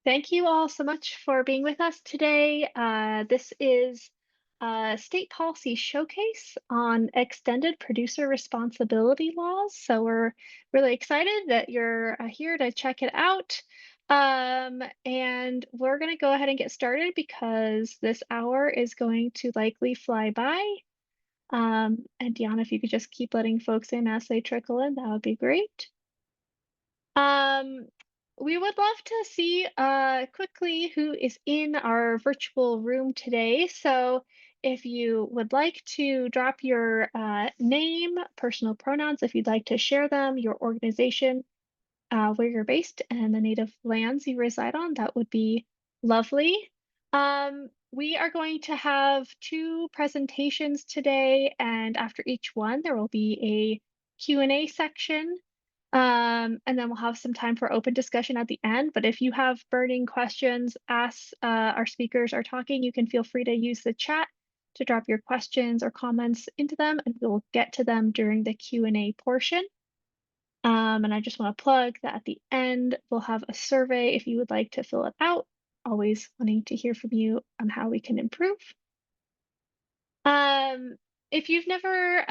Thank you all so much for being with us today. This is a state policy showcase on extended producer responsibility laws. So we're really excited that you're here to check it out. And we're going to go ahead and get started because this hour is going to likely fly by. And Deanna, if you could just keep letting folks in as they trickle in, that would be great. Um, we would love to see quickly who is in our virtual room today. So if you would like to drop your name, personal pronouns, if you'd like to share them, your organization, where you're based, and the native lands you reside on, that would be lovely. We are going to have two presentations today, and after each one, there will be a Q&A section. And then we'll have some time for open discussion at the end. But if you have burning questions as our speakers are talking, you can feel free to use the chat to drop your questions or comments into them, and we'll get to them during the Q&A portion. And I just want to plug that at the end, we'll have a survey if you would like to fill it out. Always wanting to hear from you on how we can improve. Um, if you've never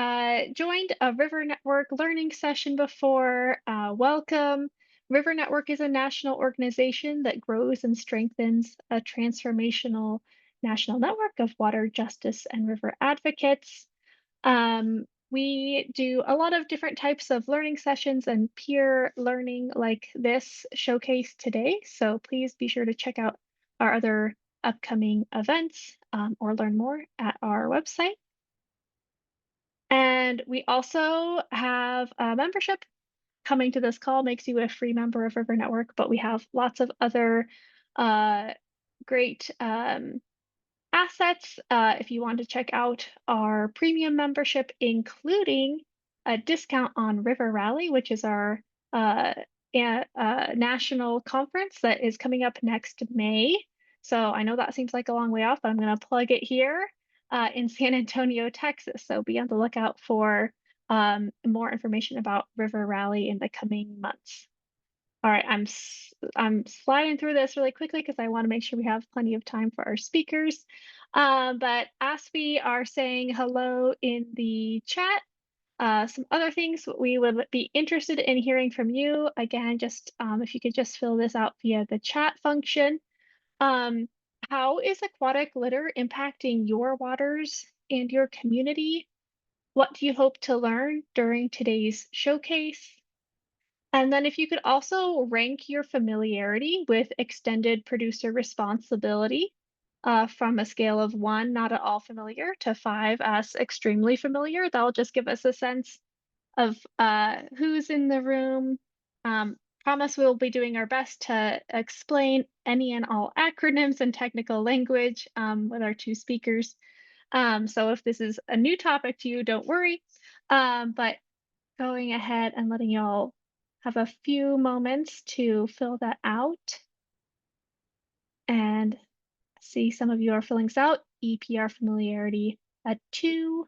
joined a River Network learning session before, welcome. River Network is a national organization that grows and strengthens a transformational national network of water justice and river advocates. We do a lot of different types of learning sessions and peer learning like this showcase today. So please be sure to check out our other upcoming events or learn more at our website. And we also have a membership. Coming to this call makes you a free member of River Network, but we have lots of other great assets if you want to check out our premium membership, including a discount on River Rally, which is our national conference that is coming up next May. So I know that seems like a long way off, but I'm going to plug it here in San Antonio, Texas. So be on the lookout for more information about River Rally in the coming months. All right, I'm sliding through this really quickly because I want to make sure we have plenty of time for our speakers. But as we are saying hello in the chat, some other things we would be interested in hearing from you. Again, just if you could just fill this out via the chat function. Um, how is aquatic litter impacting your waters and your community? What do you hope to learn during today's showcase? And then if you could also rank your familiarity with extended producer responsibility from a scale of 1, not at all familiar, to 5, as extremely familiar, that'll just give us a sense of who's in the room. Promise we'll be doing our best to explain any and all acronyms and technical language with our two speakers. So if this is a new topic to you, don't worry. But going ahead and letting y'all have a few moments to fill that out and see some of you are filling this out. EPR familiarity at 2,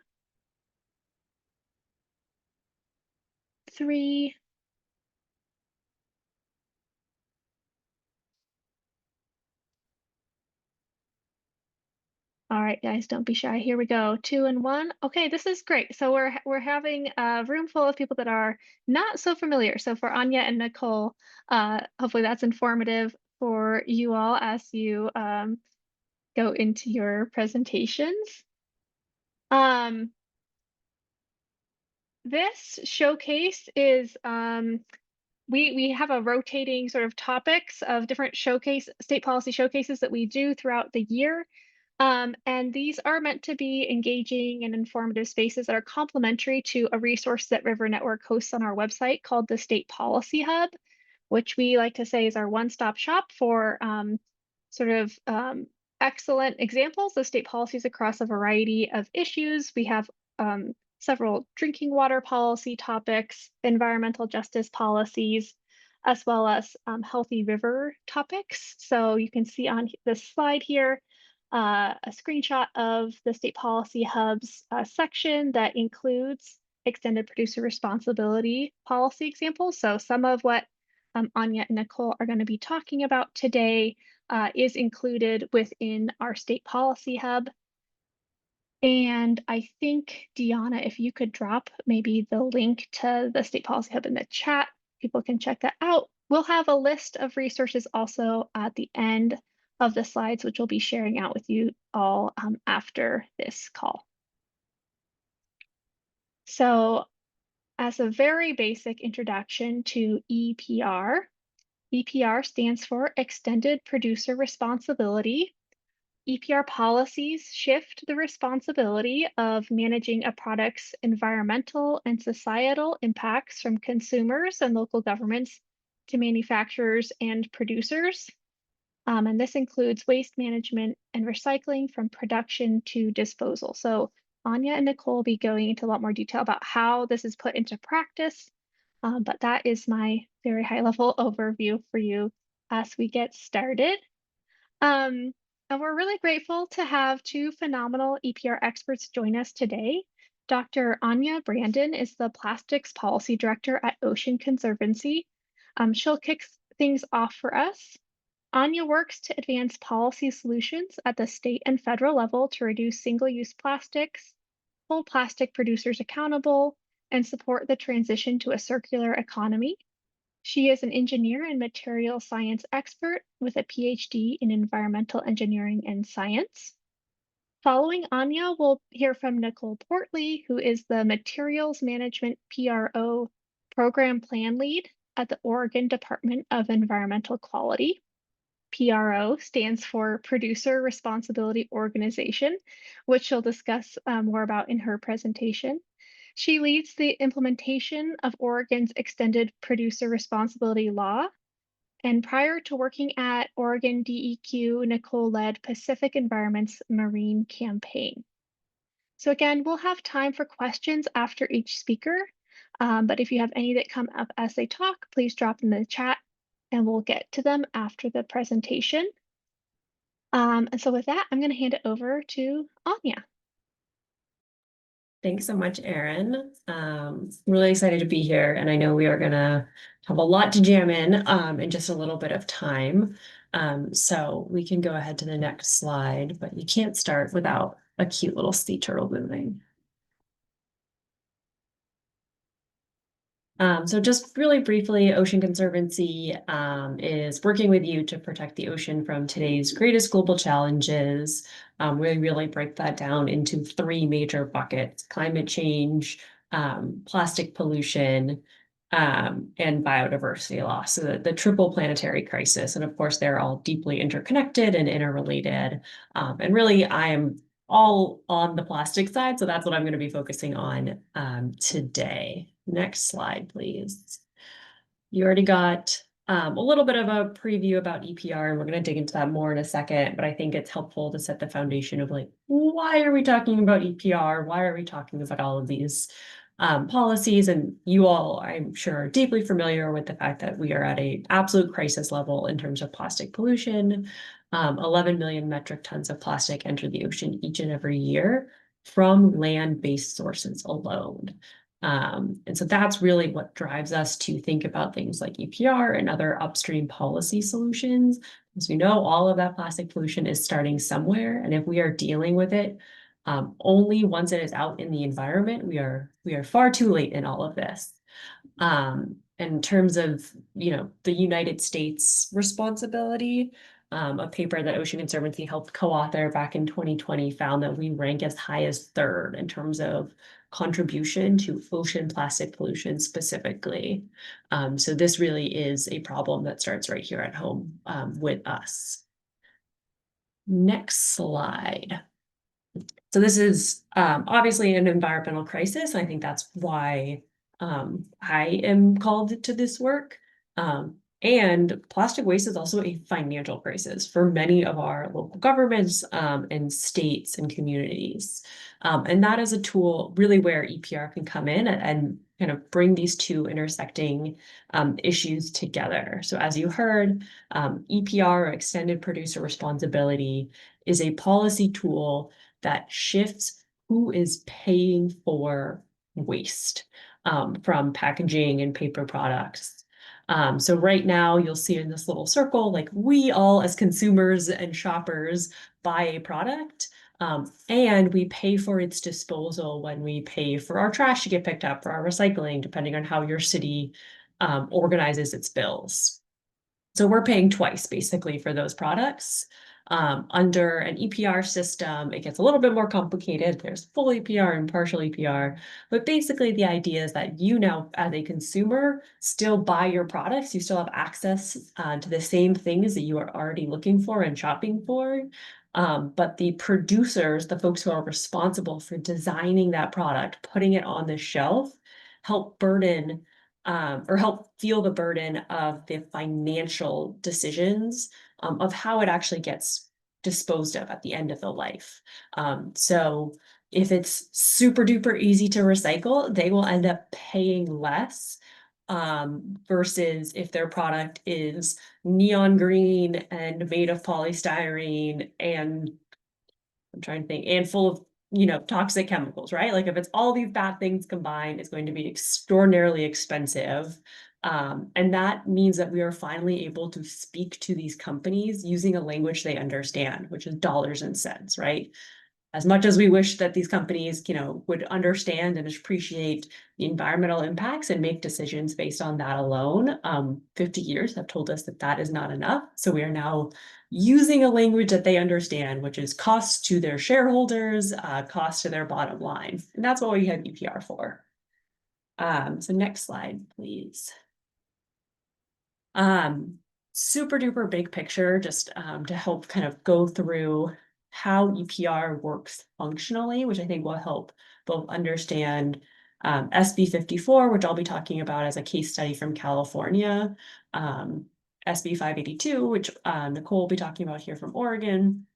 3, all right, guys, don't be shy. Here we go. 2 and 1. Okay, this is great. So we're having a room full of people that are not so familiar. So for Anja and Nicole, hopefully that's informative for you all as you go into your presentations. This showcase is we have a rotating sort of topics of different state policy showcases that we do throughout the year. And these are meant to be engaging and informative spaces that are complementary to a resource that River Network hosts on our website called the State Policy Hub, which we like to say is our one-stop shop for excellent examples of state policies across a variety of issues. We have several drinking water policy topics, environmental justice policies, as well as healthy river topics. So you can see on this slide here a screenshot of the State Policy Hub's section that includes extended producer responsibility policy examples. So some of what Anja and Nicole are going to be talking about today is included within our state policy hub. And I think, Deanna, if you could drop maybe the link to the State Policy Hub in the chat, people can check that out. We'll have a list of resources also at the end of the slides, which we'll be sharing out with you all after this call. So as a very basic introduction to EPR, EPR stands for Extended Producer Responsibility. EPR policies shift the responsibility of managing a product's environmental and societal impacts from consumers and local governments to manufacturers and producers. And this includes waste management and recycling from production to disposal. So Anja and Nicole will be going into a lot more detail about how this is put into practice. But that is my very high level overview for you as we get started. And we're really grateful to have two phenomenal EPR experts join us today. Dr. Anja Brandon is the Plastics Policy Director at Ocean Conservancy. She'll kick things off for us. Anja works to advance policy solutions at the state and federal level to reduce single-use plastics, hold plastic producers accountable, and support the transition to a circular economy. She is an engineer and material science expert with a PhD in environmental engineering and science. Following Anja, we'll hear from Nicole Portley, who is the Materials Management PRO Program Plan Lead at the Oregon Department of Environmental Quality. PRO stands for Producer Responsibility Organization, which she'll discuss more about in her presentation. She leads the implementation of Oregon's Extended Producer Responsibility Law. And prior to working at Oregon DEQ, Nicole led Pacific Environment's Marine Campaign. So again, we'll have time for questions after each speaker. But if you have any that come up as they talk, please drop them in the chat and we'll get to them after the presentation. And so with that, I'm going to hand it over to Anja. Thanks so much, Erin. Really excited to be here, and I know we are going to have a lot to jam in just a little bit of time. So we can go ahead to the next slide, but you can't start without a cute little sea turtle moving. So just really briefly, Ocean Conservancy is working with you to protect the ocean from today's greatest global challenges. We really break that down into three major buckets: climate change, plastic pollution, and biodiversity loss. So the triple planetary crisis. And of course, they're all deeply interconnected and interrelated. And really, I am all on the plastic side, so that's what I'm going to be focusing on today. Next slide, please. You already got a little bit of a preview about EPR, and we're going to dig into that more in a second, but I think it's helpful to set the foundation of like, why are we talking about EPR? Why are we talking about all of these policies? And you all, I'm sure, are deeply familiar with the fact that we are at an absolute crisis level in terms of plastic pollution. 11 million metric tons of plastic enter the ocean each and every year from land-based sources alone. And so that's really what drives us to think about things like EPR and other upstream policy solutions. As we know, all of that plastic pollution is starting somewhere. And if we are dealing with it only once it is out in the environment, we are far too late in all of this. In terms of, the United States responsibility, a paper that Ocean Conservancy helped co-author back in 2020 found that we rank as high as third in terms of contribution to ocean plastic pollution specifically. So this really is a problem that starts right here at home with us. Next slide. So this is obviously an environmental crisis. I think that's why I am called to this work. And plastic waste is also a financial crisis for many of our local governments and states and communities. And that is a tool really where EPR can come in and kind of bring these two intersecting issues together. So as you heard, EPR, or Extended Producer Responsibility, is a policy tool that shifts who is paying for waste from packaging and paper products. So right now you'll see in this little circle, like we all as consumers and shoppers buy a product, and we pay for its disposal when we pay for our trash to get picked up, for our recycling, depending on how your city organizes its bills. So we're paying twice basically for those products. Under an EPR system, it gets a little bit more complicated. There's full EPR and partial EPR, but basically the idea is that you now, as a consumer, still buy your products. You still have access to the same things that you are already looking for and shopping for. But the producers, the folks who are responsible for designing that product, putting it on the shelf, help burden or help feel the burden of the financial decisions of how it actually gets disposed of at the end of the life. So if it's super duper easy to recycle, they will end up paying less versus if their product is neon green and made of polystyrene and I'm trying to think, and full of, toxic chemicals, right? Like if it's all these bad things combined, it's going to be extraordinarily expensive. And that means that we are finally able to speak to these companies using a language they understand, which is dollars and cents, right? As much as we wish that these companies, would understand and appreciate the environmental impacts and make decisions based on that alone, 50 years have told us that that is not enough. So we are now using a language that they understand, which is cost to their shareholders, cost to their bottom line. And that's what we have EPR for. So next slide, please. Um, Super duper big picture, just to help kind of go through how EPR works functionally, which I think will help both understand SB 54, which I'll be talking about as a case study from California, SB 582, which Nicole will be talking about here from Oregon,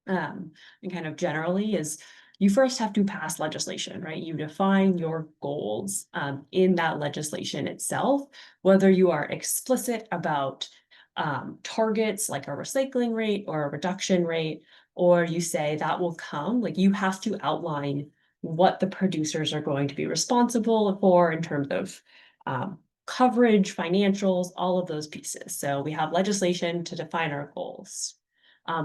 and kind of generally is you first have to pass legislation, right? You define your goals in that legislation itself, whether you are explicit about targets like a recycling rate or a reduction rate, or you say that will come, like you have to outline what the producers are going to be responsible for in terms of coverage, financials, all of those pieces. So we have legislation to define our goals.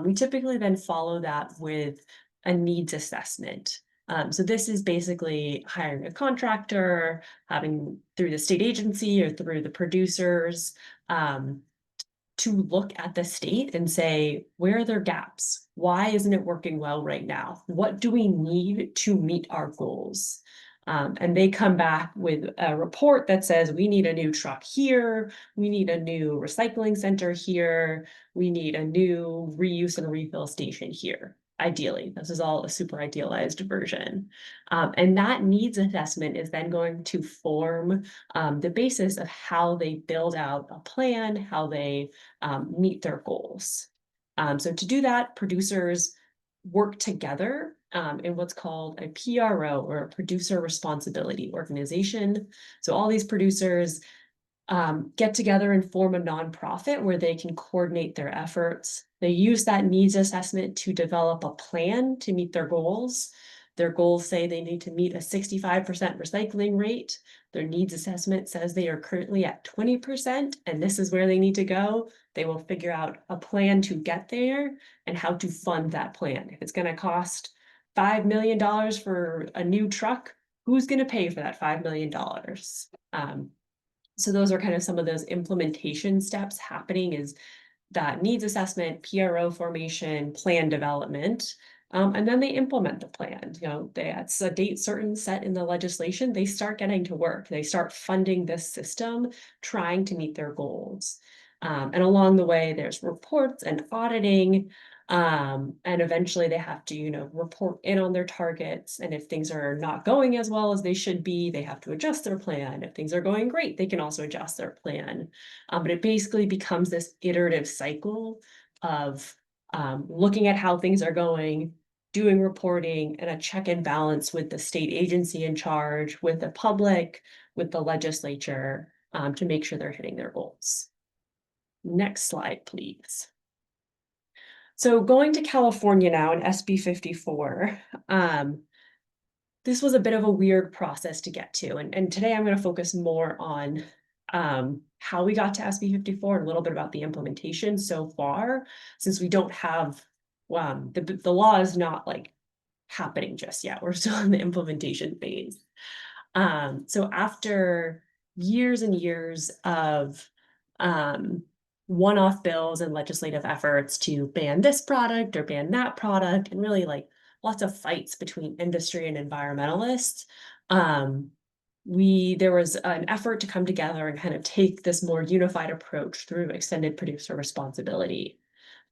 We typically then follow that with a needs assessment. So this is basically hiring a contractor, having through the state agency or through the producers, to look at the state and say, where are their gaps? Why isn't it working well right now? What do we need to meet our goals? And they come back with a report that says we need a new truck here, we need a new recycling center here, we need a new reuse and refill station here. Ideally, this is all a super idealized version. And that needs assessment is then going to form the basis of how they build out a plan, how they meet their goals. So to do that, producers work together in what's called a PRO or a producer responsibility organization. So all these producers get together and form a nonprofit where they can coordinate their efforts. They use that needs assessment to develop a plan to meet their goals. Their goals say they need to meet a 65% recycling rate. Their needs assessment says they are currently at 20%, and this is where they need to go. They will figure out a plan to get there and how to fund that plan. If it's going to cost $5 million for a new truck, who's going to pay for that $5 million? So those are kind of some of those implementation steps happening is that needs assessment, PRO formation, plan development, and then they implement the plan. That's a date certain set in the legislation. They start getting to work. They start funding this system, trying to meet their goals. And along the way, there's reports and auditing. And eventually they have to, report in on their targets. And if things are not going as well as they should be, they have to adjust their plan. If things are going great, they can also adjust their plan. But it basically becomes this iterative cycle of looking at how things are going, doing reporting, and a check and balance with the state agency in charge, with the public, with the legislature, to make sure they're hitting their goals. Next slide, please. So going to California now in SB 54, this was a bit of a weird process to get to. And today I'm going to focus more on how we got to SB 54 and a little bit about the implementation so far, since we don't have the law is not like happening just yet. We're still in the implementation phase. So after years and years of one-off bills and legislative efforts to ban this product or ban that product, and really like lots of fights between industry and environmentalists, there was an effort to come together and kind of take this more unified approach through extended producer responsibility.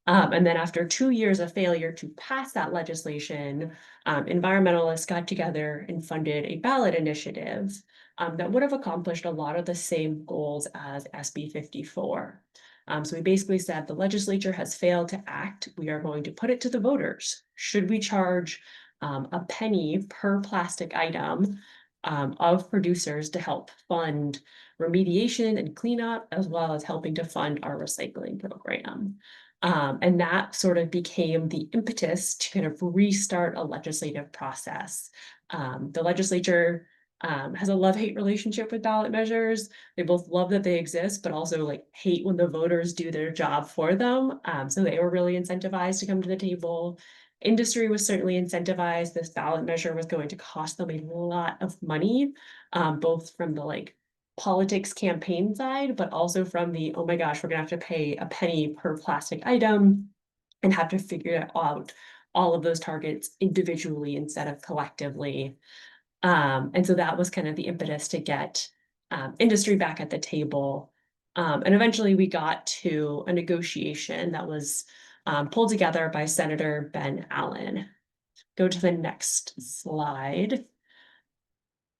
And then after 2 years of failure to pass that legislation, environmentalists got together and funded a ballot initiative that would have accomplished a lot of the same goals as SB 54. So we basically said the legislature has failed to act. We are going to put it to the voters. Should we charge a penny per plastic item of producers to help fund remediation and cleanup, as well as helping to fund our recycling program? And that sort of became the impetus to kind of restart a legislative process. The legislature has a love-hate relationship with ballot measures. They both love that they exist, but also like hate when the voters do their job for them. So they were really incentivized to come to the table. Industry was certainly incentivized. This ballot measure was going to cost them a lot of money, both from the like politics campaign side, but also from the, oh my gosh, we're gonna have to pay a penny per plastic item and have to figure out all of those targets individually instead of collectively. And so that was kind of the impetus to get industry back at the table. And eventually we got to a negotiation that was pulled together by Senator Ben Allen. Go to the next slide.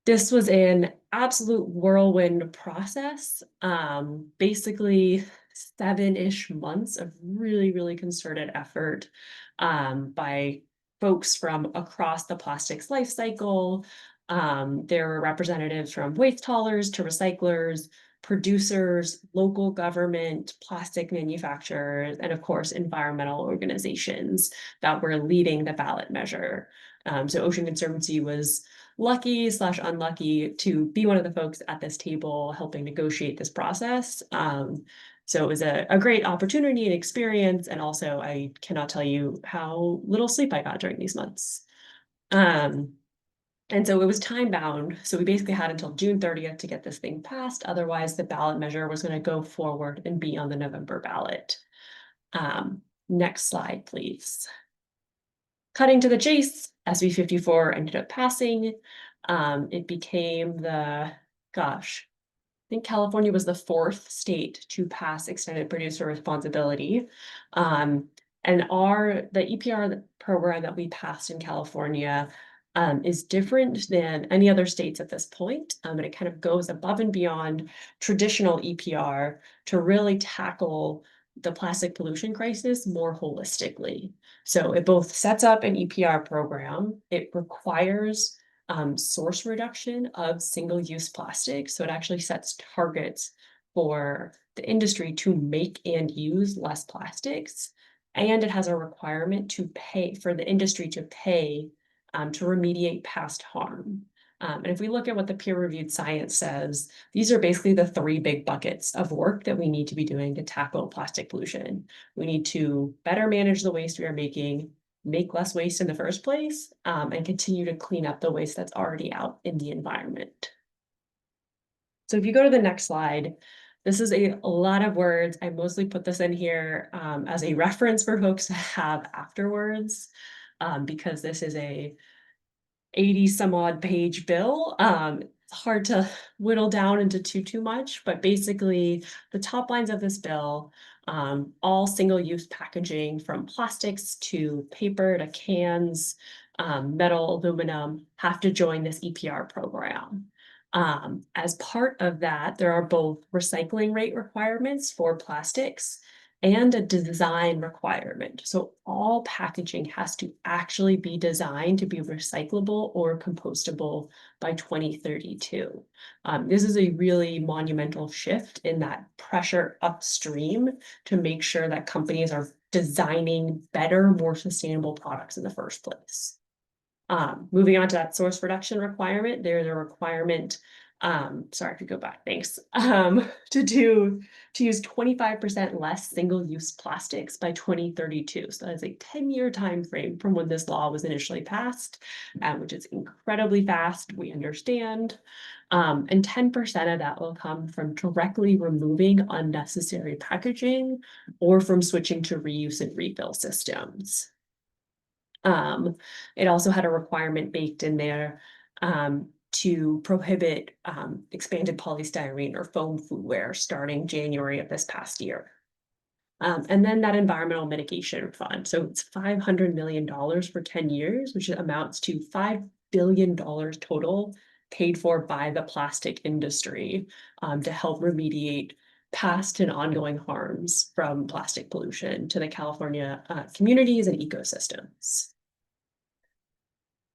This was an absolute whirlwind process. Basically 7-ish months of really, really concerted effort by folks from across the plastics life cycle. There were representatives from waste haulers to recyclers, producers, local government, plastic manufacturers, and of course, environmental organizations that were leading the ballot measure. So Ocean Conservancy was lucky/unlucky to be one of the folks at this table helping negotiate this process. So it was a great opportunity and experience. And also, I cannot tell you how little sleep I got during these months. And so it was time bound. So we basically had until June 30th to get this thing passed. Otherwise, the ballot measure was going to go forward and be on the November ballot. Next slide, please. Cutting to the chase, SB 54 ended up passing. It became I think California was the 4th state to pass extended producer responsibility. And the EPR program that we passed in California is different than any other states at this point. And it kind of goes above and beyond traditional EPR to really tackle the plastic pollution crisis more holistically. So it both sets up an EPR program, it requires source reduction of single-use plastic. So it actually sets targets for the industry to make and use less plastics. And it has a requirement to pay for the industry to pay to remediate past harm. And if we look at what the peer-reviewed science says, these are basically the 3 big buckets of work that we need to be doing to tackle plastic pollution. We need to better manage the waste we are making, make less waste in the first place, and continue to clean up the waste that's already out in the environment. So if you go to the next slide, this is a lot of words. I mostly put this in here as a reference for folks to have afterwards, because this is a 80 some odd page bill. It's hard to whittle down into too much, but basically the top lines of this bill, all single-use packaging from plastics to paper to cans, metal, aluminum, have to join this EPR program. As part of that, there are both recycling rate requirements for plastics and a design requirement. So all packaging has to actually be designed to be recyclable or compostable by 2032. This is a really monumental shift in that pressure upstream to make sure that companies are designing better, more sustainable products in the first place. Moving on to that source reduction requirement, there's a requirement Sorry if you go back, thanks. To use 25% less single-use plastics by 2032. So that is a 10-year time frame from when this law was initially passed, which is incredibly fast, we understand. And 10% of that will come from directly removing unnecessary packaging or from switching to reuse and refill systems. It also had a requirement baked in there to prohibit expanded polystyrene or foam foodware starting January of this past year. And then that environmental mitigation fund. So it's $500 million for 10 years, which amounts to $5 billion total paid for by the plastic industry to help remediate past and ongoing harms from plastic pollution to the California communities and ecosystems.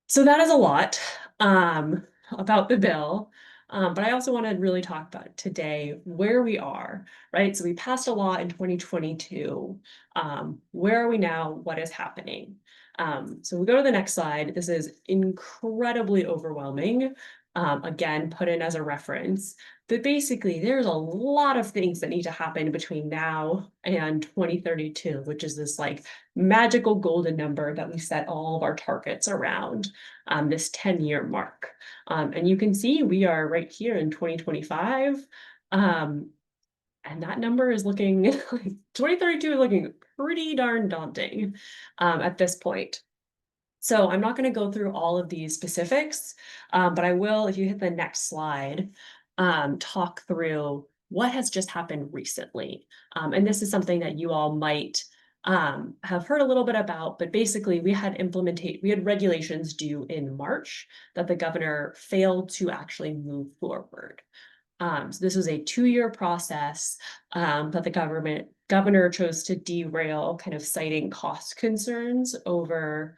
So that is a lot about the bill. But I also want to really talk about today where we are, right? So we passed a law in 2022. Where are we now? What is happening? So we go to the next slide. This is incredibly overwhelming. Again, put in as a reference. But basically, there's a lot of things that need to happen between now and 2032, which is this like magical golden number that we set all of our targets around, this 10-year mark. And you can see we are right here in 2025. And that number is looking, 2032 is looking pretty darn daunting at this point. So I'm not going to go through all of these specifics, but I will, if you hit the next slide, talk through what has just happened recently. And this is something that you all might have heard a little bit about, but basically we had regulations due in March that the governor failed to actually move forward. So this was a 2-year process that the governor chose to derail, kind of citing cost concerns over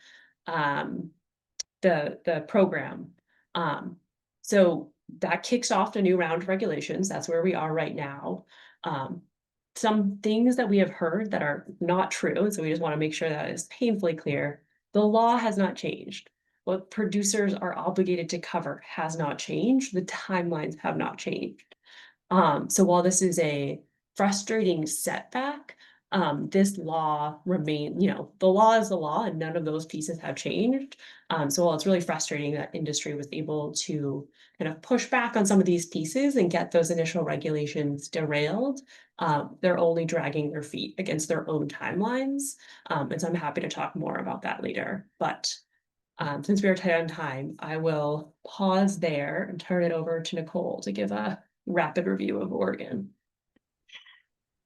the program. So that kicks off a new round of regulations. That's where we are right now. Some things that we have heard that are not true, so we just want to make sure that is painfully clear. The law has not changed. What producers are obligated to cover has not changed. The timelines have not changed. So while this is a frustrating setback, this law remains, the law is the law and none of those pieces have changed. So while it's really frustrating that industry was able to kind of push back on some of these pieces and get those initial regulations derailed, they're only dragging their feet against their own timelines. And so I'm happy to talk more about that later. But since we are tight on time, I will pause there and turn it over to Nicole to give a rapid review of Oregon.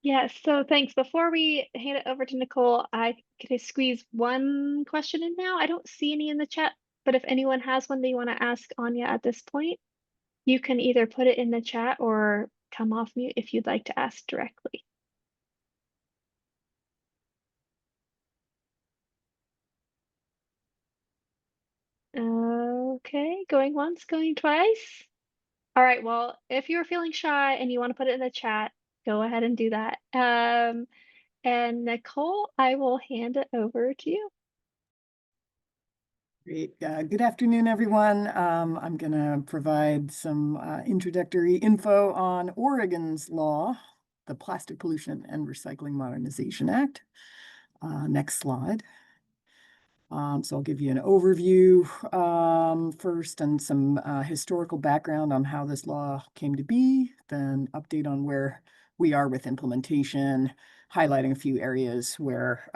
Yes, so thanks. Before we hand it over to Nicole, could I squeeze one question in now? I don't see any in the chat, but if anyone has one they want to ask Anja at this point, you can either put it in the chat or come off mute if you'd like to ask directly. Okay, going once, going twice. All right, well, if you're feeling shy and you want to put it in the chat, go ahead and do that. And Nicole, I will hand it over to you. Great. Good afternoon, everyone. I'm going to provide some introductory info on Oregon's law, the Plastic Pollution and Recycling Modernization Act. Next slide. So I'll give you an overview first and some historical background on how this law came to be, then update on where we are with implementation, highlighting a few areas where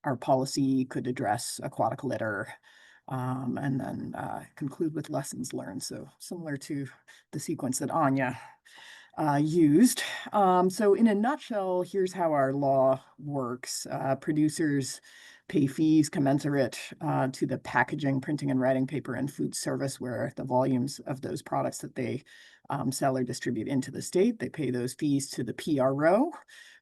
our policy could address aquatic litter, and then conclude with lessons learned. So similar to the sequence that Anja used. So in a nutshell, here's how our law works. Producers pay fees commensurate to the packaging, printing and writing paper and food service where the volumes of those products that they sell or distribute into the state. They pay those fees to the PRO,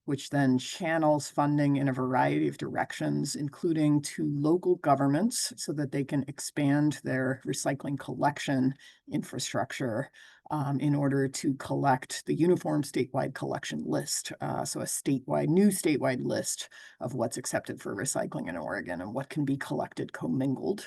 which then channels funding in a variety of directions, including to local governments so that they can expand their recycling collection infrastructure in order to collect the uniform statewide collection list. So a new statewide list of what's accepted for recycling in Oregon and what can be collected commingled.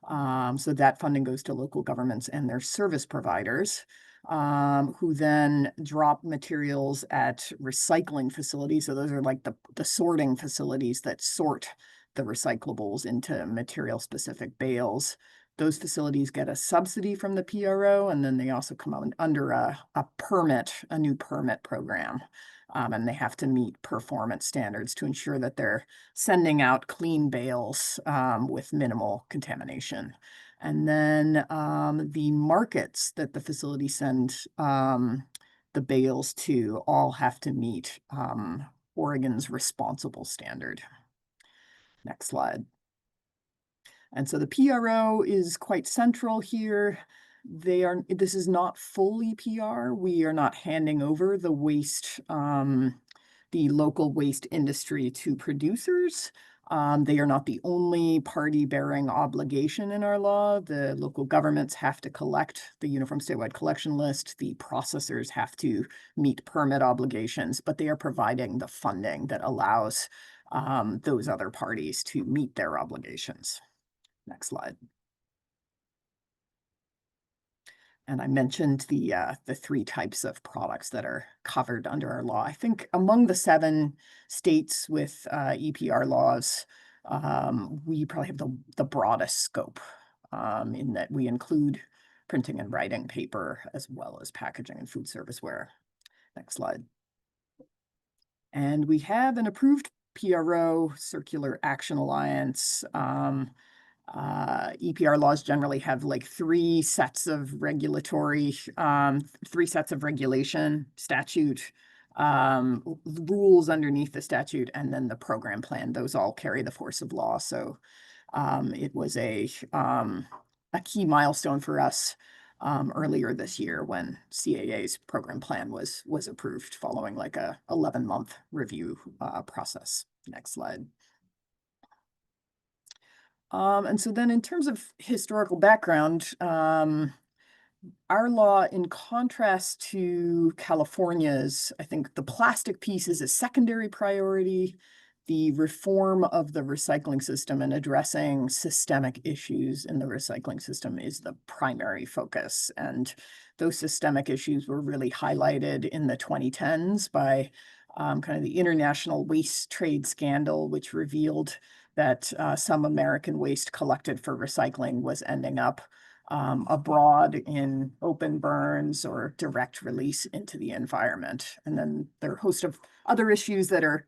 So that funding goes to local governments and their service providers. who then drop materials at recycling facilities. So those are like the sorting facilities that sort the recyclables into material-specific bales. Those facilities get a subsidy from the PRO, and then they also come out under a new permit program. And they have to meet performance standards to ensure that they're sending out clean bales with minimal contamination. And then the markets that the facility send the bales to all have to meet Oregon's responsible standard. Next slide. And so the PRO is quite central here. This is not fully PR. We are not handing over the waste, the local waste industry to producers. They are not the only party bearing obligation in our law. The local governments have to collect the Uniform Statewide Collection List. The processors have to meet permit obligations, but they are providing the funding that allows those other parties to meet their obligations. Next slide. And I mentioned the 3 types of products that are covered under our law. I think among the 7 states with EPR laws, we probably have the broadest scope in that we include printing and writing paper as well as packaging and food serviceware. Next slide. And we have an approved PRO, Circular Action Alliance. EPR laws generally have like 3 sets of regulation, statute, rules underneath the statute, and then the program plan. Those all carry the force of law. So it was a key milestone for us earlier this year when CAA's program plan was approved following like a 11-month review process. Next slide. And so then in terms of historical background, our law, in contrast to California's, I think the plastic piece is a secondary priority. The reform of the recycling system and addressing systemic issues in the recycling system is the primary focus. And those systemic issues were really highlighted in the 2010s by kind of the international waste trade scandal, which revealed that some American waste collected for recycling was ending up abroad in open burns or direct release into the environment. And then there are a host of other issues that are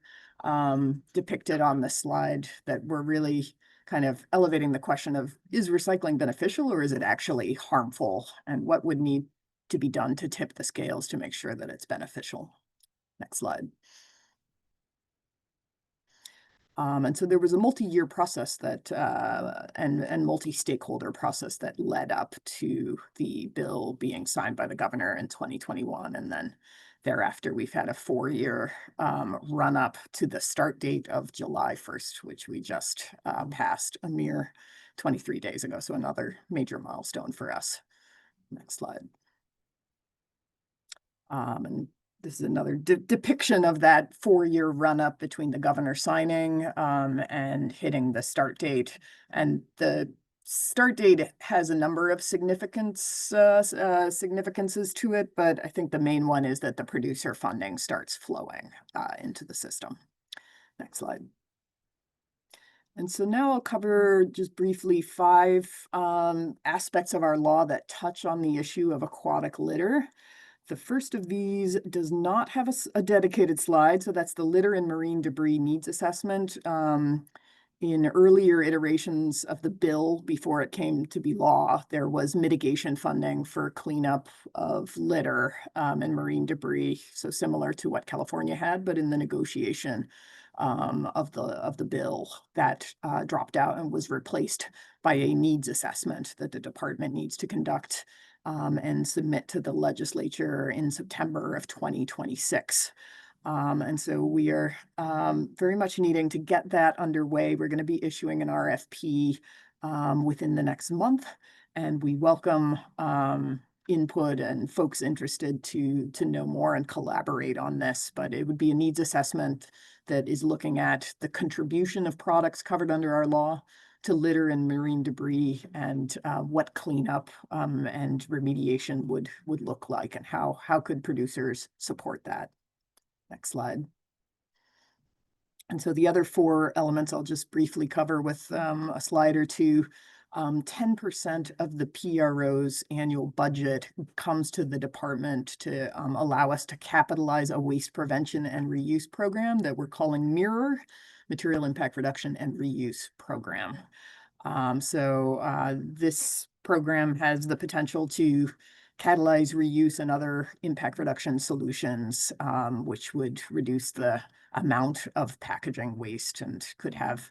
depicted on this slide that were really kind of elevating the question of, is recycling beneficial or is it actually harmful? And what would need to be done to tip the scales to make sure that it's beneficial? Next slide. And so there was a multi-year process that and multi-stakeholder process that led up to the bill being signed by the governor in 2021. And then thereafter, we've had a 4-year run up to the start date of July 1st, which we just passed a mere 23 days ago. So another major milestone for us. Next slide. And this is another depiction of that 4-year run-up between the governor signing and hitting the start date. And the start date has a number of significances to it, but I think the main one is that the producer funding starts flowing into the system. Next slide. And so now I'll cover just briefly 5 aspects of our law that touch on the issue of aquatic litter. The first of these does not have a dedicated slide, so that's the litter and marine debris needs assessment. In earlier iterations of the bill, before it came to be law, there was mitigation funding for cleanup of litter and marine debris, so similar to what California had, but in the negotiation of the bill, that dropped out and was replaced by a needs assessment that the department needs to conduct and submit to the legislature in September of 2026. And so we are very much needing to get that underway. We're going to be issuing an RFP within the next month, and we welcome input and folks interested to know more and collaborate on this. But it would be a needs assessment that is looking at the contribution of products covered under our law litter and marine debris, and what cleanup and remediation would look like, and how could producers support that. Next slide. And so the other 4 elements I'll just briefly cover with a slide or two. 10% of the PRO's annual budget comes to the department to allow us to capitalize a waste prevention and reuse program that we're calling MIRROR, Material Impact Reduction and Reuse Program. This program has the potential to catalyze reuse and other impact reduction solutions, which would reduce the amount of packaging waste and could have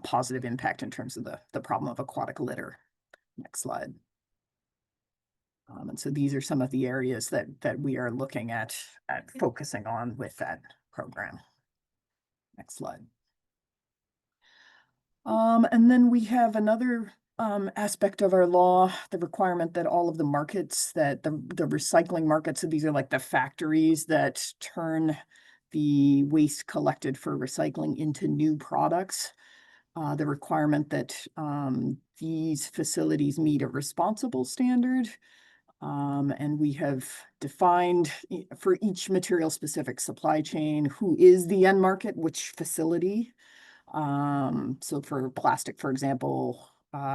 positive impact in terms of the problem of aquatic litter. Next slide. And so these are some of the areas that we are looking at focusing on with that program. Next slide. And then we have another aspect of our law, the requirement that all of the markets, that the recycling markets, so these are like the factories that turn the waste collected for recycling into new products. The requirement that these facilities meet a responsible standard. And we have defined for each material specific supply chain, who is the end market, which facility. So for plastic, for example,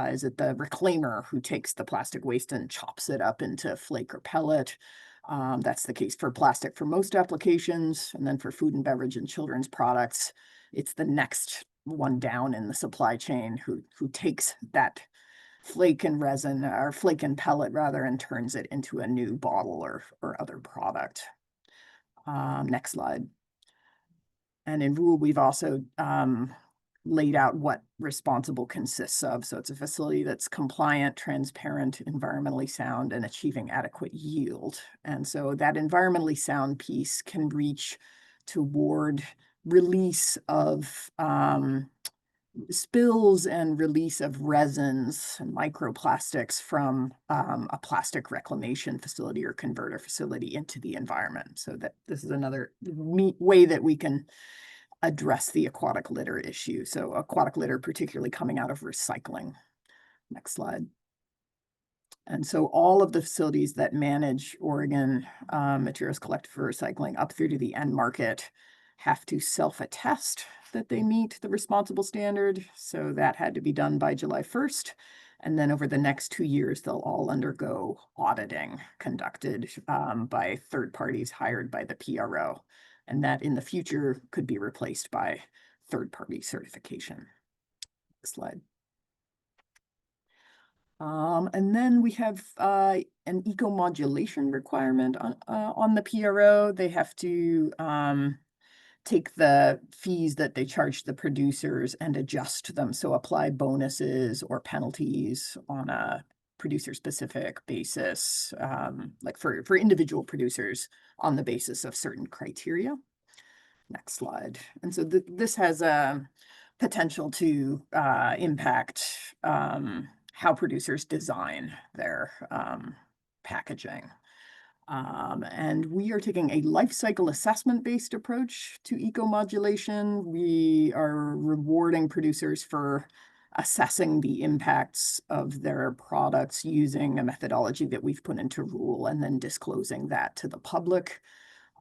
is it the reclaimer who takes the plastic waste and chops it up into flake or pellet? That's the case for plastic for most applications. And then for food and beverage and children's products, it's the next one down in the supply chain who takes that flake and resin, or flake and pellet rather, and turns it into a new bottle or other product. Next slide. And in rule, we've also laid out what responsible consists of. So it's a facility that's compliant, transparent, environmentally sound, and achieving adequate yield. And so that environmentally sound piece can reach toward release of spills and release of resins and microplastics from a plastic reclamation facility or converter facility into the environment. So that this is another way that we can address the aquatic litter issue. So aquatic litter, particularly coming out of recycling. Next slide. And so all of the facilities that manage Oregon materials collected for recycling up through to the end market have to self-attest that they meet the responsible standard. So that had to be done by July 1st. And then over the next 2 years, they'll all undergo auditing conducted by third parties hired by the PRO. And that in the future could be replaced by third-party certification. Next slide. And then we have an eco-modulation requirement on the PRO. They have to take the fees that they charge the producers and adjust them. So apply bonuses or penalties on a producer-specific basis, like for individual producers on the basis of certain criteria. Next slide. And so this has a potential to impact how producers design their packaging. And we are taking a life cycle assessment-based approach to eco-modulation. We are rewarding producers for assessing the impacts of their products using a methodology that we've put into rule and then disclosing that to the public.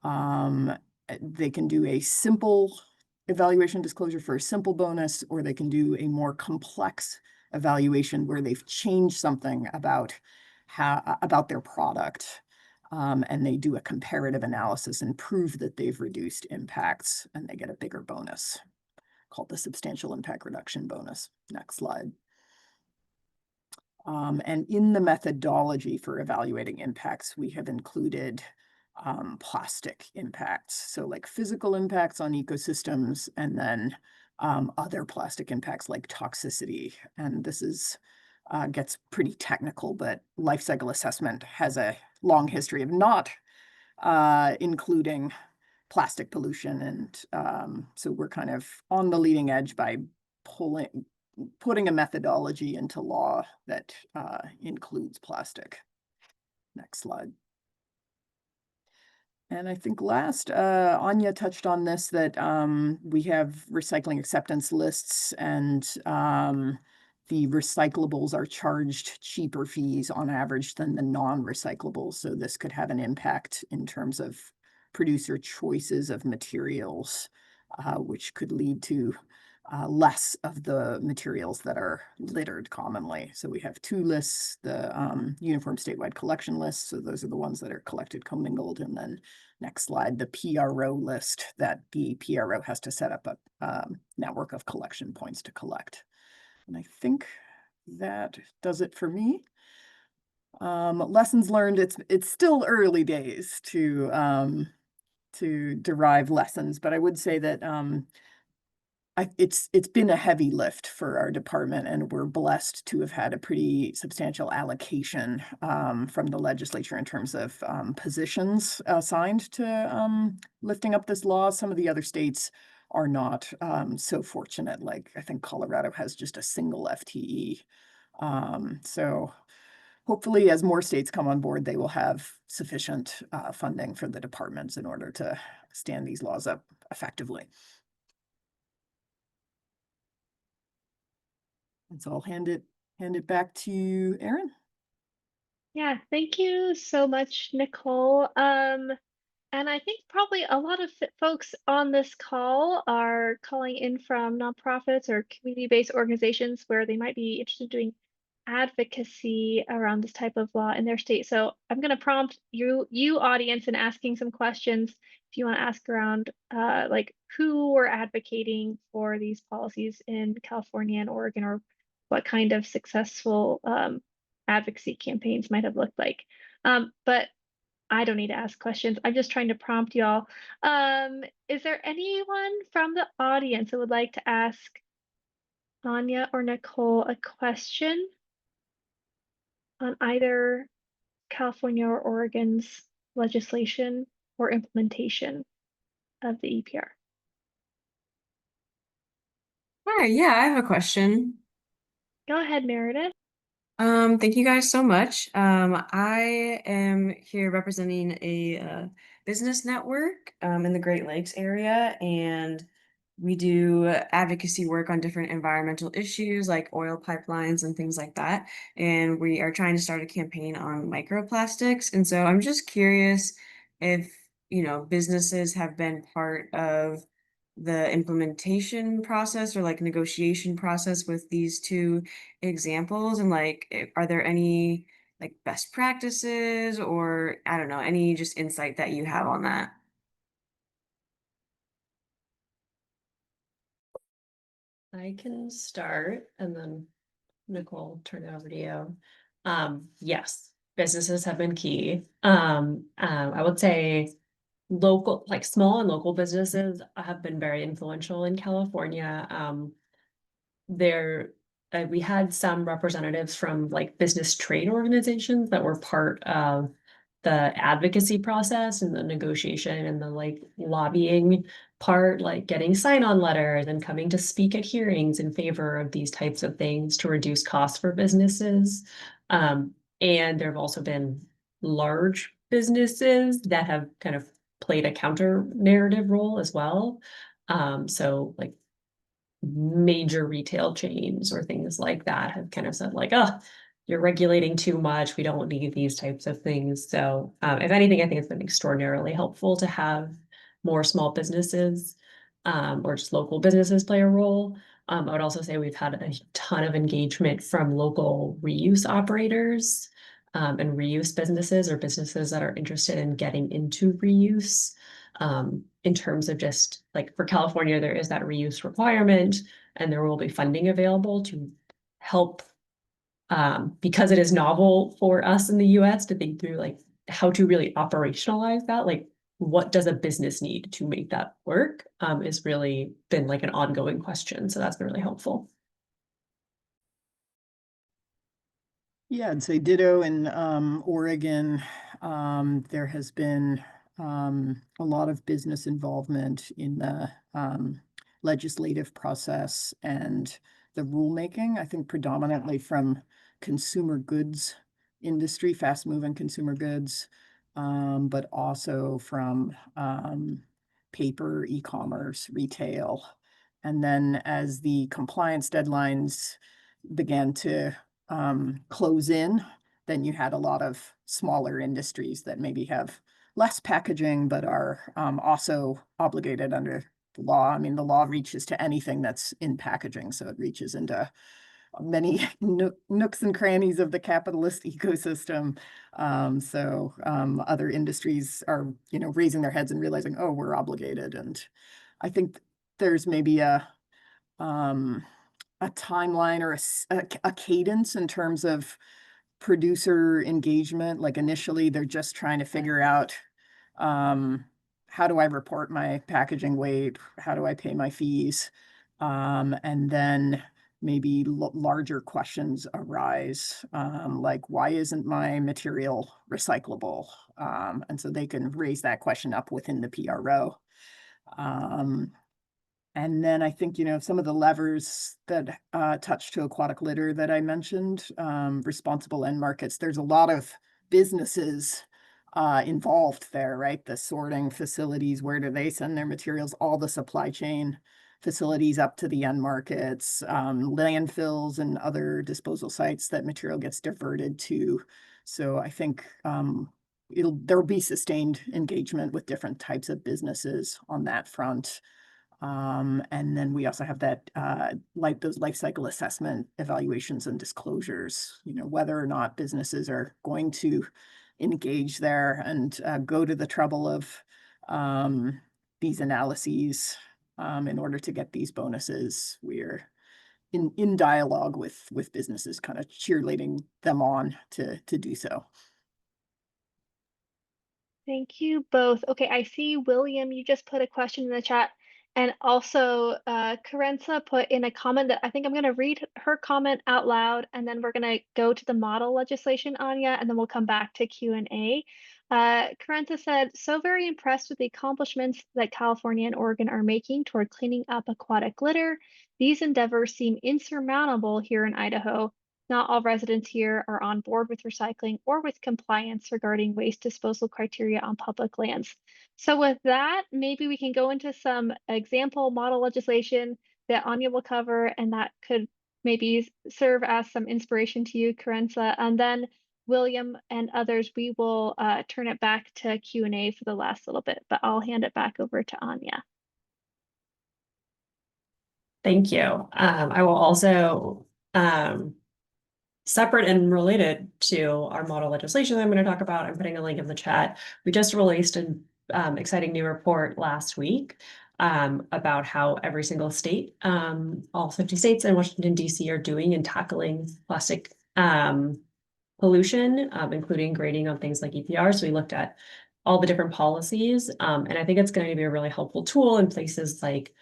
They can do a simple evaluation disclosure for a simple bonus, or they can do a more complex evaluation where they've changed something about their product. And they do a comparative analysis and prove that they've reduced impacts, and they get a bigger bonus called the substantial impact reduction bonus. Next slide. And in the methodology for evaluating impacts, we have included plastic impacts. So like physical impacts on ecosystems, and then other plastic impacts like toxicity. And this is gets pretty technical, but life cycle assessment has a long history of not including plastic pollution. And so we're kind of on the leading edge by putting a methodology into law that includes plastic. Next slide. And I think last, Anja touched on this, that we have recycling acceptance lists, and the recyclables are charged cheaper fees on average than the non-recyclables. So this could have an impact in terms of producer choices of materials, which could lead to less of the materials that are littered commonly. So we have two lists, the Uniform Statewide Collection list. So those are the ones that are collected commingled. And then next slide, the PRO list, that the PRO has to set up a network of collection points to collect. And I think that does it for me. Lessons learned, it's still early days to derive lessons, but I would say that it's been a heavy lift for our department, and we're blessed to have had a pretty substantial allocation from the legislature in terms of positions assigned to lifting up this law. Some of the other states are not so fortunate. Like I think Colorado has just a single FTE. So hopefully as more states come on board, they will have sufficient funding for the departments in order to stand these laws up effectively. And so I'll hand it back to you, Erin. Yeah, thank you so much, Nicole. And I think probably a lot of folks on this call are calling in from nonprofits or community-based organizations where they might be interested in doing advocacy around this type of law in their state. So I'm going to prompt you audience in asking some questions if you want to ask around like who are advocating for these policies in California and Oregon, or what kind of successful advocacy campaigns might have looked like. But I don't need to ask questions. I'm just trying to prompt y'all. Is there anyone from the audience that would like to ask Anja or Nicole a question on either California or Oregon's legislation or implementation of the EPR? Hi, yeah, I have a question. Go ahead, Meredith. Thank you guys so much. I am here representing a business network in the Great Lakes area, and we do advocacy work on different environmental issues like oil pipelines and things like that. And we are trying to start a campaign on microplastics. And so I'm just curious if, businesses have been part of the implementation process or like negotiation process with these two examples, and like are there any like best practices, or I don't know, any just insight that you have on that? I can start and then Nicole, turn it over to you. Yes, businesses have been key. I would say local, like small and local businesses have been very influential in California. There, we had some representatives from like business trade organizations that were part of the advocacy process and the negotiation and the like lobbying part, like getting sign-on letters and coming to speak at hearings in favor of these types of things to reduce costs for businesses. And there have also been large businesses that have kind of played a counter narrative role as well. So like major retail chains or things like that have kind of said like, oh, you're regulating too much. We don't need these types of things. So if anything, I think it's been extraordinarily helpful to have more small businesses or just local businesses play a role. I would also say we've had a ton of engagement from local reuse operators and reuse businesses or businesses that are interested in getting into reuse. In terms of just like for California, there is that reuse requirement, and there will be funding available to help because it is novel for us in the US to think through like how to really operationalize that. Like, what does a business need to make that work? Is really been like an ongoing question. So that's been really helpful. Yeah, I'd say ditto in Oregon. There has been a lot of business involvement in the legislative process and the rulemaking, I think predominantly from consumer goods industry, fast-moving consumer goods, but also from paper, e-commerce, retail. And then as the compliance deadlines began to close in, then you had a lot of smaller industries that maybe have less packaging, but are also obligated under the law. I mean, the law reaches to anything that's in packaging, so it reaches into many nooks and crannies of the capitalist ecosystem. Other industries are, raising their heads and realizing, oh, we're obligated. And I think there's maybe a timeline or a cadence in terms of producer engagement. Like initially, they're just trying to figure out, how do I report my packaging weight? How do I pay my fees? And then maybe larger questions arise, like why isn't my material recyclable? And so they can raise that question up within the PRO. And then I think, some of the levers that touch to aquatic litter that I mentioned, responsible end markets, there's a lot of businesses involved there, right? The sorting facilities, where do they send their materials, all the supply chain facilities up to the end markets, landfills and other disposal sites that material gets diverted to. So I think there'll be sustained engagement with different types of businesses on that front. And then we also have that, like those life cycle assessment evaluations and disclosures, whether or not businesses are going to engage there and go to the trouble of these analyses in order to get these bonuses. We're in dialogue with businesses, kind of cheerleading them on to do so. Thank you both. Okay, I see William, you just put a question in the chat. And also, Carenza put in a comment that I think I'm going to read her comment out loud, and then we're going to go to the model legislation, Anya, and then we'll come back to Q&A. Carenza said, so very impressed with the accomplishments that California and Oregon are making toward cleaning up aquatic litter. These endeavors seem insurmountable here in Idaho. Not all residents here are on board with recycling or with compliance regarding waste disposal criteria on public lands. So with that, maybe we can go into some example model legislation that Anya will cover, and that could maybe serve as some inspiration to you, Carenza. And then William and others, we will turn it back to Q&A for the last little bit, but I'll hand it back over to Anya. Thank you. I will also, separate and related to our model legislation that I'm going to talk about, I'm putting a link in the chat. We just released an exciting new report last week about how every single state, all 50 states and Washington, D.C. are doing in tackling plastic pollution, including grading on things like EPR. So we looked at all the different policies, and I think it's going to be a really helpful tool in places like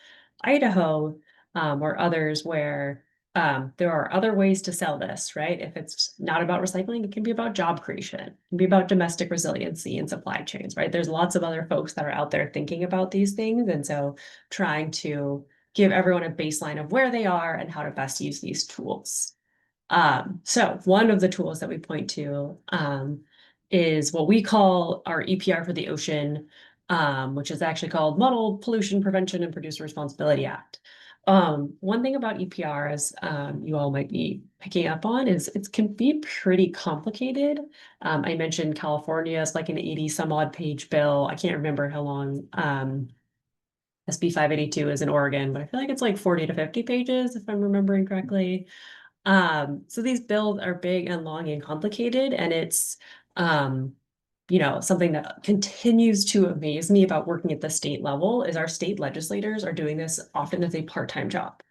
Idaho or others where there are other ways to sell this, right? If it's not about recycling, it can be about job creation, it can be about domestic resiliency and supply chains, right? There's lots of other folks that are out there thinking about these things. And so trying to give everyone a baseline of where they are and how to best use these tools. So one of the tools that we point to is what we call our EPR for the ocean, which is actually called Model Pollution Prevention and Producer Responsibility Act. One thing about EPR, as you all might be picking up on, is it can be pretty complicated. I mentioned California is like an 80 some odd page bill. I can't remember how long SB 582 is in Oregon, but I feel like it's like 40 to 50 pages, if I'm remembering correctly. So these bills are big and long and complicated, and it's something that continues to amaze me about working at the state level is our state legislators are doing this often as a part-time job.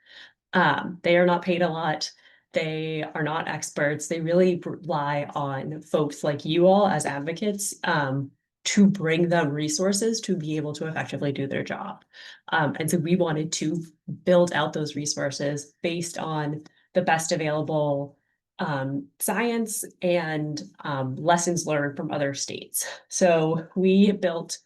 They are not paid a lot. They are not experts. They really rely on folks like you all as advocates to bring them resources to be able to effectively do their job. And so we wanted to build out those resources based on the best available science and lessons learned from other states. So we built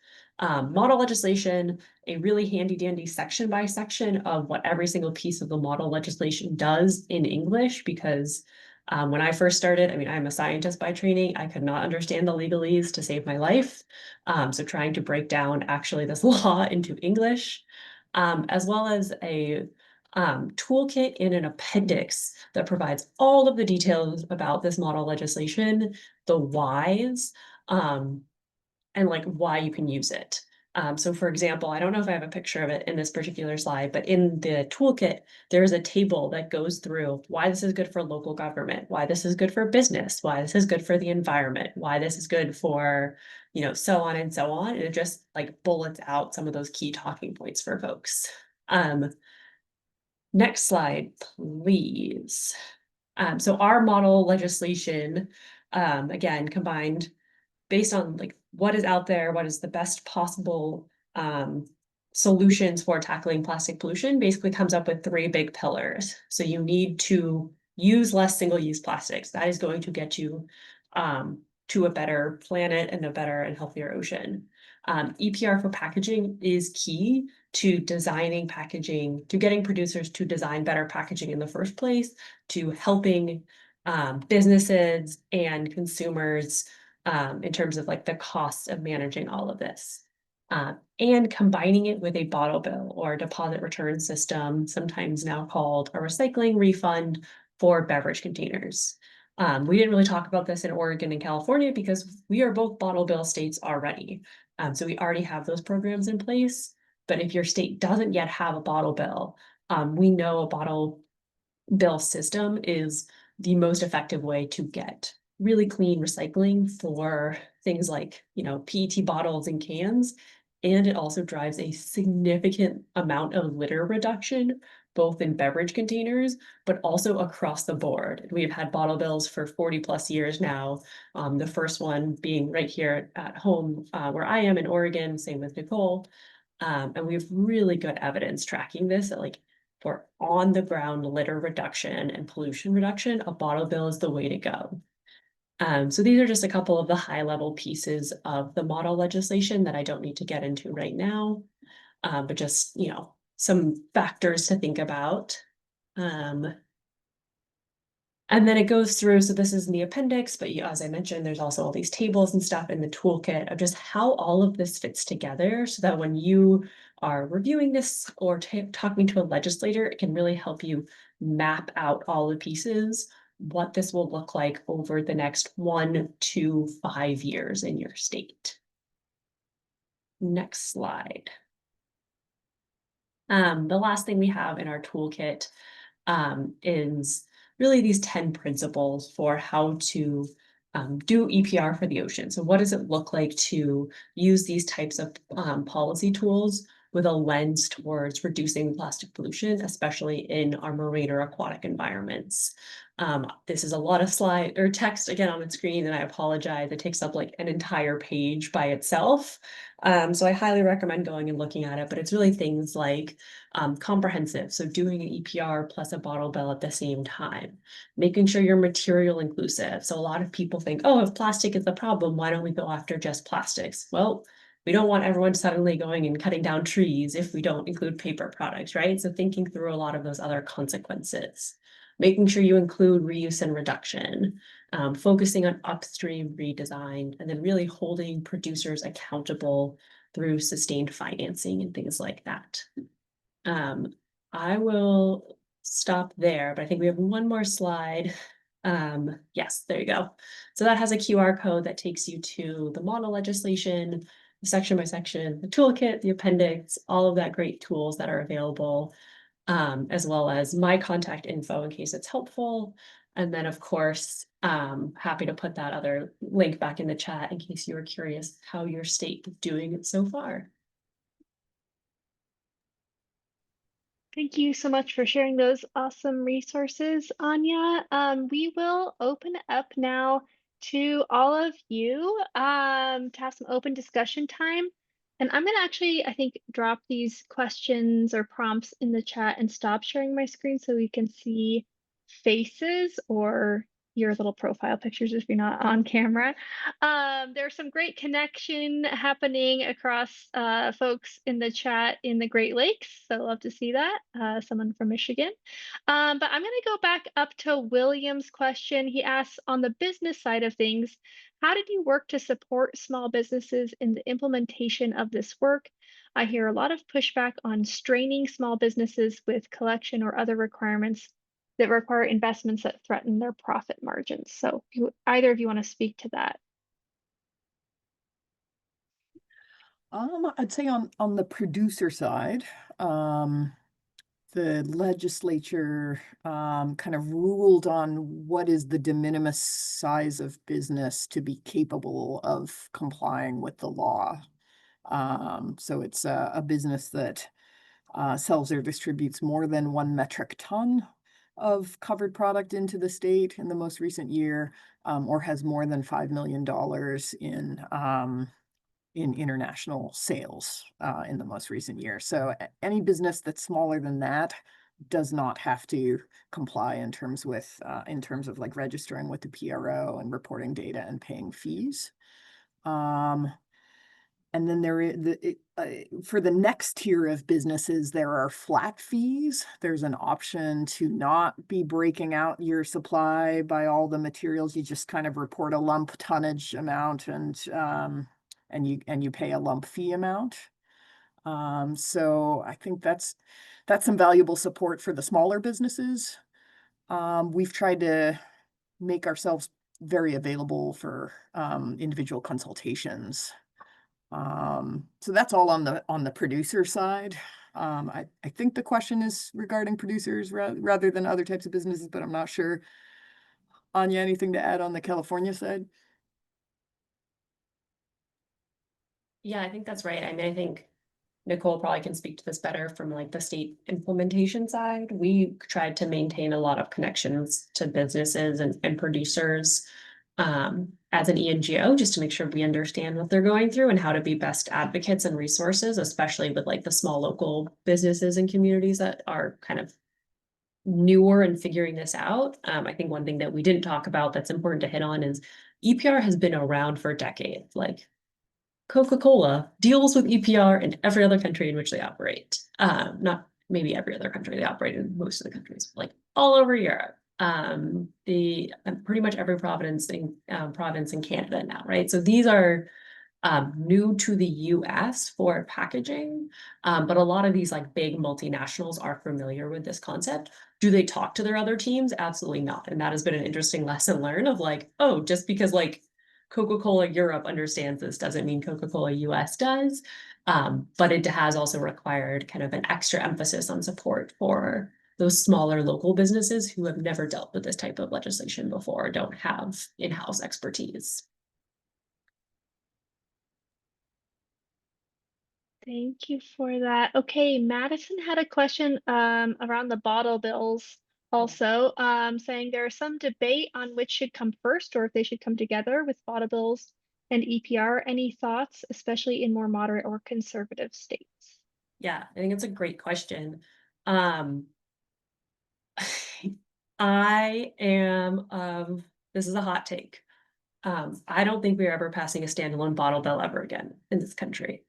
model legislation, a really handy dandy section by section of what every single piece of the model legislation does in English, because when I first started, I mean, I'm a scientist by training. I could not understand the legalese to save my life. So trying to break down actually this law into English, as well as a toolkit in an appendix that provides all of the details about this model legislation, the whys, and like why you can use it. So for example, I don't know if I have a picture of it in this particular slide, but in the toolkit, there's a table that goes through why this is good for local government, why this is good for business, why this is good for the environment, why this is good for, you know, so on and so on. And it just like bullets out some of those key talking points for folks. Next slide, please. So our model legislation, again, combined based on like what is out there, what is the best possible solutions for tackling plastic pollution, basically comes up with 3 big pillars. So you need to use less single-use plastics. That is going to get you to a better planet and a better and healthier ocean. EPR for packaging is key to designing packaging, to getting producers to design better packaging in the first place, to helping businesses and consumers in terms of like the costs of managing all of this. And combining it with a bottle bill or deposit return system, sometimes now called a recycling refund for beverage containers. We didn't really talk about this in Oregon and California because we are both bottle bill states already. So we already have those programs in place. But if your state doesn't yet have a bottle bill, we know a bottle bill system is the most effective way to get really clean recycling for things like, you know, PET bottles and cans. And it also drives a significant amount of litter reduction, both in beverage containers, but also across the board. We've had bottle bills for 40+ years now. The first one being right here at home where I am in Oregon, same with Nicole. And we have really good evidence tracking this that like for on the ground litter reduction and pollution reduction, a bottle bill is the way to go. So these are just a couple of the high level pieces of the model legislation that I don't need to get into right now, but just, you know, some factors to think about. And then it goes through, so this is in the appendix, but as I mentioned, there's also all these tables and stuff in the toolkit of just how all of this fits together so that when you are reviewing this or talking to a legislator, it can really help you map out all the pieces, what this will look like over the next 1 to 5 years in your state. Next slide. The last thing we have in our toolkit is really these 10 principles for how to do EPR for the ocean. So what does it look like to use these types of policy tools with a lens towards reducing plastic pollution, especially in our marine or aquatic environments? This is a lot of slide or text again on the screen, and I apologize. It takes up like an entire page by itself. So I highly recommend going and looking at it, but it's really things like comprehensive. So doing an EPR plus a bottle bill at the same time, making sure you're material inclusive. So a lot of people think, oh, if plastic is the problem, why don't we go after just plastics? Well, we don't want everyone suddenly going and cutting down trees if we don't include paper products, right? So thinking through a lot of those other consequences. Making sure you include reuse and reduction, focusing on upstream redesign, and then really holding producers accountable through sustained financing and things like that. I will stop there, but I think we have one more slide. Yes, there you go. So that has a QR code that takes you to the model legislation, the section by section, the toolkit, the appendix, all of that great tools that are available, as well as my contact info in case it's helpful. And then of course, happy to put that other link back in the chat in case you were curious how your state is doing it so far. Thank you so much for sharing those awesome resources, Anja. We will open up now to all of you to have some open discussion time. And I'm going to actually, I think, drop these questions or prompts in the chat and stop sharing my screen so we can see faces or your little profile pictures if you're not on camera. There's some great connection happening across folks in the chat in the Great Lakes. So love to see that. Someone from Michigan. But I'm going to go back up to William's question. He asks, on the business side of things, how did you work to support small businesses in the implementation of this work? I hear a lot of pushback on straining small businesses with collection or other requirements that require investments that threaten their profit margins. So either of you want to speak to that? I'd say on the producer side, the legislature kind of ruled on what is the de minimis size of business to be capable of complying with the law. So it's a business that sells or distributes more than 1 metric ton of covered product into the state in the most recent year, or has more than $5 million in international sales in the most recent year. So any business that's smaller than that does not have to comply in terms of like registering with the PRO and reporting data and paying fees. And then there is for the next tier of businesses, there are flat fees. There's an option to not be breaking out your supply by all the materials. You just kind of report a lump tonnage amount and you pay a lump fee amount. So I think that's some valuable support for the smaller businesses. We've tried to make ourselves very available for individual consultations. So that's all on the producer side. I think the question is regarding producers rather than other types of businesses, but I'm not sure. Anja, anything to add on the California side? Yeah, I think that's right. I mean, I think Nicole probably can speak to this better from like the state implementation side. We tried to maintain a lot of connections to businesses and producers as an ENGO, just to make sure we understand what they're going through and how to be best advocates and resources, especially with like the small local businesses and communities that are kind of newer and figuring this out. I think one thing that we didn't talk about that's important to hit on is EPR has been around for decades. Like Coca-Cola deals with EPR in every other country in which they operate. Not maybe every other country, they operate in most of the countries, like all over Europe. Pretty much every province in Canada now, right? So these are new to the US for packaging, but a lot of these like big multinationals are familiar with this concept. Do they talk to their other teams? Absolutely not. And that has been an interesting lesson learned of like, oh, just because like Coca-Cola Europe understands this doesn't mean Coca-Cola US does. But it has also required kind of an extra emphasis on support for those smaller local businesses who have never dealt with this type of legislation before, don't have in-house expertise. Thank you for that. Okay, Madison had a question around the bottle bills also, saying there is some debate on which should come first or if they should come together with bottle bills and EPR. Any thoughts, especially in more moderate or conservative states? Yeah, I think it's a great question. I am this is a hot take. I don't think we're ever passing a standalone bottle bill ever again in this country.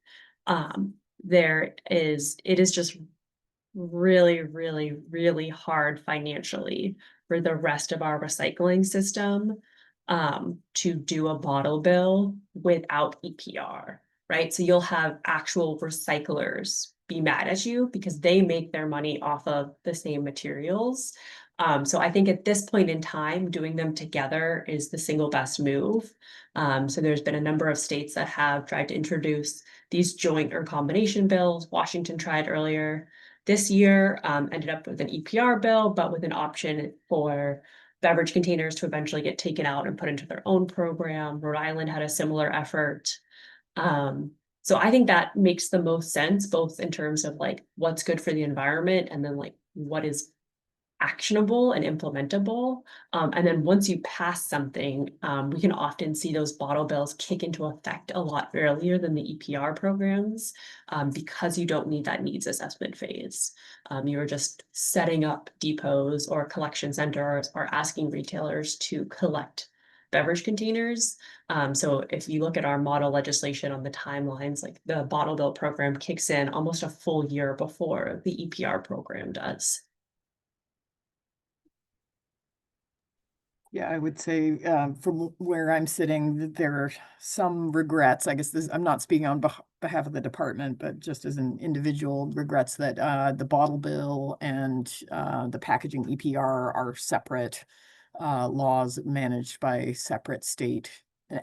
It is just really, really, really hard financially for the rest of our recycling system to do a bottle bill without EPR, right? So you'll have actual recyclers be mad at you because they make their money off of the same materials. So I think at this point in time, doing them together is the single best move. So there's been a number of states that have tried to introduce these joint or combination bills. Washington tried earlier this year, ended up with an EPR bill, but with an option for beverage containers to eventually get taken out and put into their own program. Rhode Island had a similar effort. So I think that makes the most sense, both in terms of like what's good for the environment and then like what is actionable and implementable. And then once you pass something, we can often see those bottle bills kick into effect a lot earlier than the EPR programs because you don't need that needs assessment phase. You're just setting up depots or collection centers or asking retailers to collect beverage containers. So if you look at our model legislation on the timelines, like the bottle bill program kicks in almost a full year before the EPR program does. Yeah, I would say from where I'm sitting, there are some regrets. I guess I'm not speaking on behalf of the department, but just as an individual, regrets that the bottle bill and the packaging EPR are separate laws managed by separate state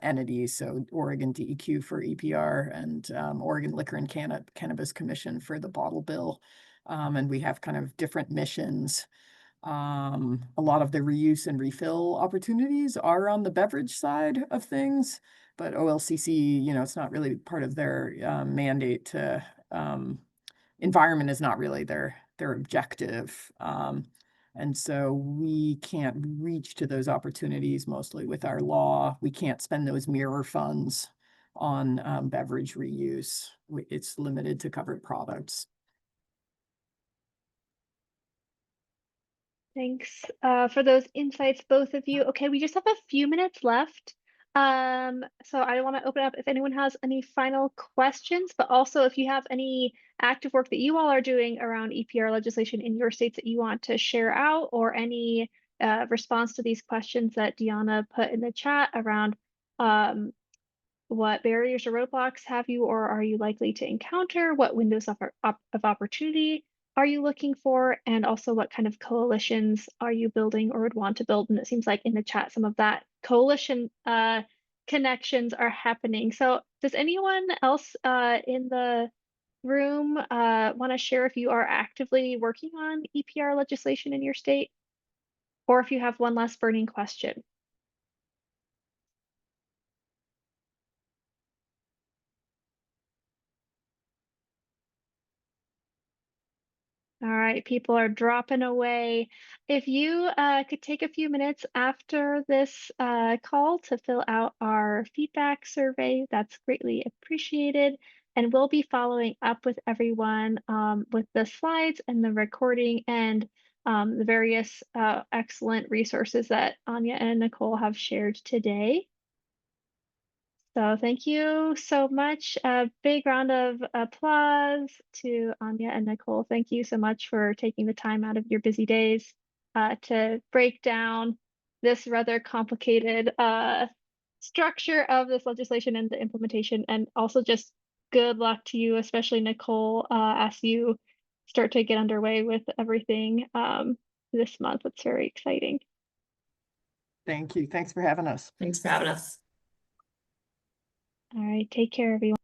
entities. So Oregon DEQ for EPR and Oregon Liquor and Cannabis Commission for the bottle bill. And we have kind of different missions. A lot of the reuse and refill opportunities are on the beverage side of things, but OLCC, it's not really part of their mandate to, environment is not really their objective. And so we can't reach to those opportunities mostly with our law. We can't spend those mirror funds on beverage reuse. It's limited to covered products. Thanks for those insights, both of you. Okay, we just have a few minutes left. So I want to open up if anyone has any final questions, but also if you have any active work that you all are doing around EPR legislation in your states that you want to share out, or any response to these questions that Deanna put in the chat around what barriers or roadblocks have you or are you likely to encounter? What windows of opportunity are you looking for? And also what kind of coalitions are you building or would want to build? And it seems like in the chat, some of that coalition connections are happening. So does anyone else in the room want to share if you are actively working on EPR legislation in your state? Or if you have one last burning question? All right, people are dropping away. If you could take a few minutes after this call to fill out our feedback survey, that's greatly appreciated. And we'll be following up with everyone with the slides and the recording and the various excellent resources that Anja and Nicole have shared today. So thank you so much. A big round of applause to Anja and Nicole. Thank you so much for taking the time out of your busy days to break down this rather complicated structure of this legislation and the implementation. And also just good luck to you, especially Nicole, as you start to get underway with everything this month. It's very exciting. Thank you. Thanks for having us. Thanks for having us. All right, take care, everyone.